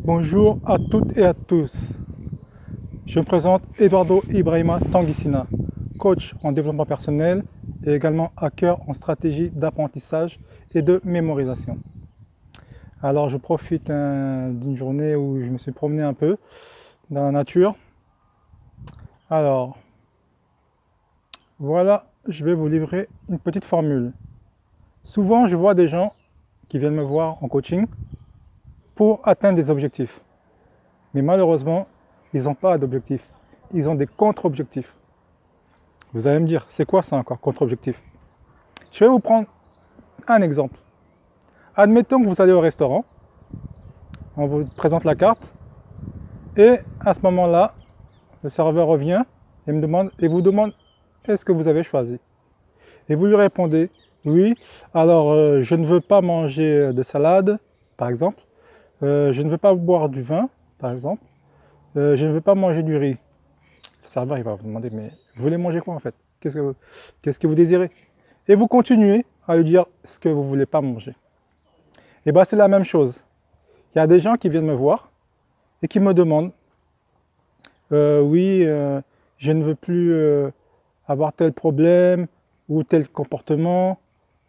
Bonjour à toutes et à tous. Je me présente Eduardo Ibrahima Tanguissina, coach en développement personnel et également hacker en stratégie d'apprentissage et de mémorisation. Alors je profite d'une journée où je me suis promené un peu dans la nature. Alors voilà, je vais vous livrer une petite formule. Souvent je vois des gens qui viennent me voir en coaching pour atteindre des objectifs. Mais malheureusement, ils n'ont pas d'objectifs. Ils ont des contre-objectifs. Vous allez me dire, c'est quoi ça encore, contre-objectif? Je vais vous prendre un exemple. Admettons que vous allez au restaurant, on vous présente la carte, et à ce moment-là, le serveur revient et vous demande est-ce que vous avez choisi? Et vous lui répondez oui, alors je ne veux pas manger de salade, par exemple, je ne veux pas boire du vin, par exemple, je ne veux pas manger du riz. Le serveur il va vous demander mais vous voulez manger quoi en fait? Qu'est-ce que vous désirez? Et vous continuez à lui dire ce que vous ne voulez pas manger. Et bien c'est la même chose. Il y a des gens qui viennent me voir et qui me demandent oui, je ne veux plus avoir tel problème ou tel comportement,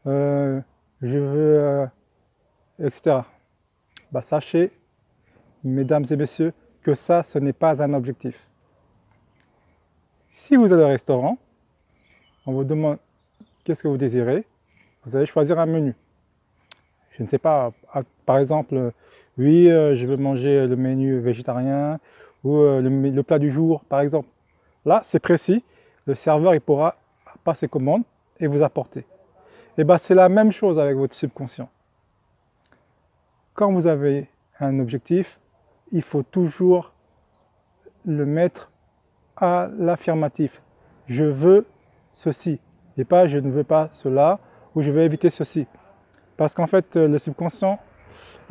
je veux, etc. Ben, sachez, mesdames et messieurs, que ça, ce n'est pas un objectif. Si vous allez au restaurant, on vous demande qu'est-ce que vous désirez, vous allez choisir un menu. Je ne sais pas, par exemple, oui, je veux manger le menu végétarien ou le plat du jour, par exemple. Là, c'est précis, le serveur il pourra passer commande et vous apporter. Et bien, c'est la même chose avec votre subconscient. Quand vous avez un objectif, il faut toujours le mettre à l'affirmatif. Je veux ceci, et pas je ne veux pas cela, ou je vais éviter ceci. Parce qu'en fait, le subconscient,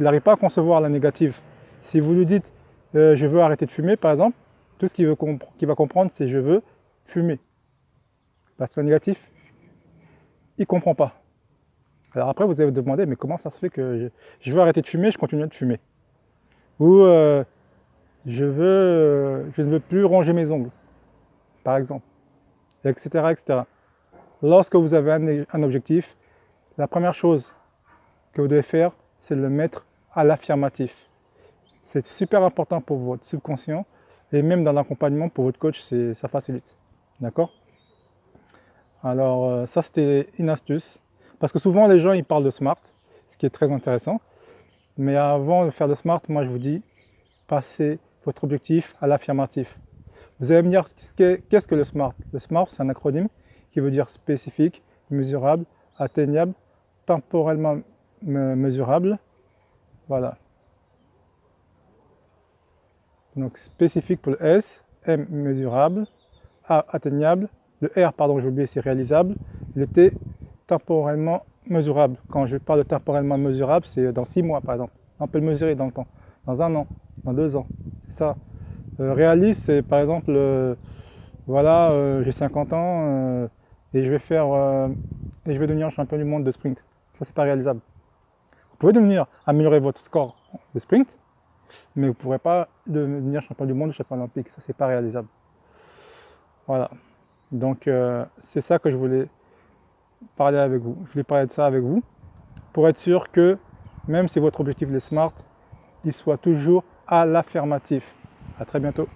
il n'arrive pas à concevoir la négative. Si vous lui dites je veux arrêter de fumer, par exemple, tout ce qu'il va comprendre, c'est je veux fumer. Parce que le négatif, il ne comprend pas. Alors après, vous allez vous demander, mais comment ça se fait que je veux arrêter de fumer, je continue de fumer? Ou je ne veux plus ronger mes ongles, par exemple, etc., etc. Lorsque vous avez un objectif, la première chose que vous devez faire, c'est le mettre à l'affirmatif. C'est super important pour votre subconscient et même dans l'accompagnement pour votre coach, ça facilite. D'accord? Alors ça c'était une astuce. Parce que souvent les gens ils parlent de SMART, ce qui est très intéressant. Mais avant de faire de SMART, moi je vous dis, passez votre objectif à l'affirmatif. Vous allez me dire, qu'est-ce que le SMART? Le SMART c'est un acronyme qui veut dire spécifique, mesurable, atteignable, temporellement mesurable. Voilà. Donc spécifique pour le S, M mesurable, A atteignable, le R pardon j'ai oublié c'est réalisable, le T temporellement mesurable. Quand je parle de temporellement mesurable, c'est dans 6 mois par exemple. On peut le mesurer dans le temps, dans 1 an, dans 2 ans, c'est ça. Réaliste c'est par exemple, voilà j'ai 50 ans et je vais devenir champion du monde de sprint. Ça c'est pas réalisable. Vous pouvez améliorer votre score de sprint, mais vous ne pourrez pas devenir champion du monde ou champion olympique, ça c'est pas réalisable. Voilà, donc c'est ça que je voulais parler avec vous. Je voulais parler de ça avec vous, pour être sûr que même si votre objectif est SMART, il soit toujours à l'affirmatif. À très bientôt.